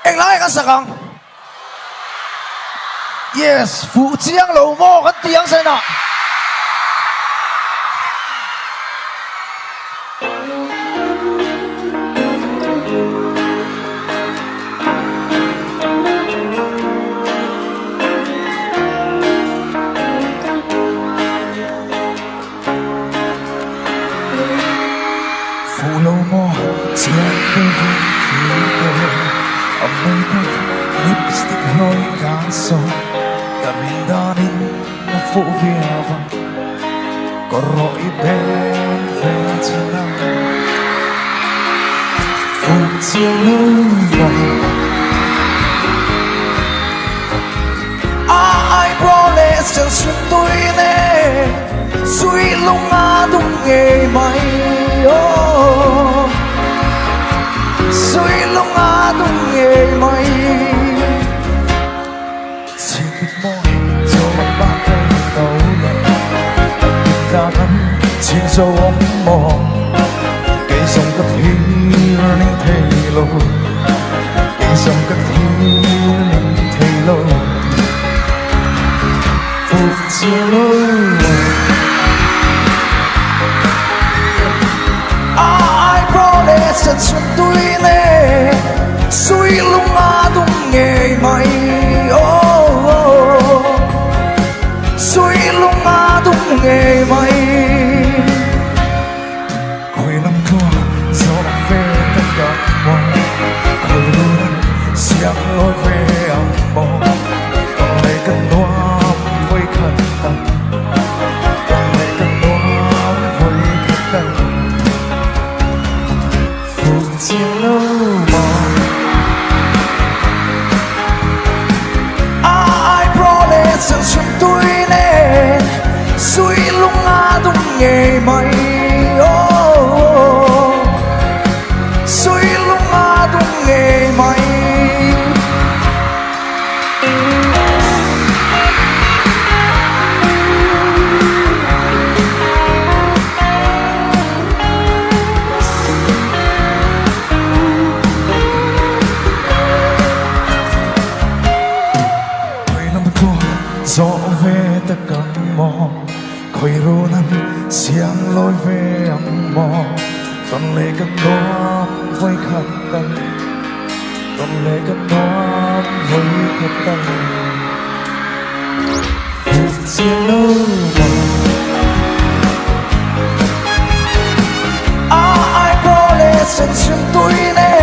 anh nói cái sao không? Yes, phụ chiang lầu mô cái tiếng xem nào. Phụ lầu mô chiang đôi vui khi cười. Ông mây bút lipstick hơi càng sâu. Karindanin na phụ vía vang. Có rọi bé về chân nắng. Phụ chiang lưu vàng. Ai promise chẳng xuyên tôi nè. Suy lung đúng nghề mày. Suy lung đúng nghề mày. Chỉ biết môi cho bác cây đầu lần. Ta nắm trên dấu ống mòn. Cây dòng cất hiu nên thầy lâu. Cây dòng cất hiu nên thầy lâu. Phục chia lâu. Chân chân tôi nè suy lung đúng nghề mày. Suy lung đúng nghề mày. Khối năm thua gió bắc về tất cả mọi. Khối luôn xiang lối về âm mong. Còn lấy cơn đoán với khẩn tâm. Còn lấy cơn đoán với khẩn tâm. Chiang lâu mòn. Ai promise rằng chuyện tôi nè. Suy lung đúng nghề mày. Suy lung đúng nghề mày. Gió về tất cả mong. Khói rô năn xiang lối về âm mong. Còn lệ cất đoán với khát tâm. Còn lệ cất đoán với khát tâm. Phục chiang lâu mong. Ai promise rằng chuyện tôi nè.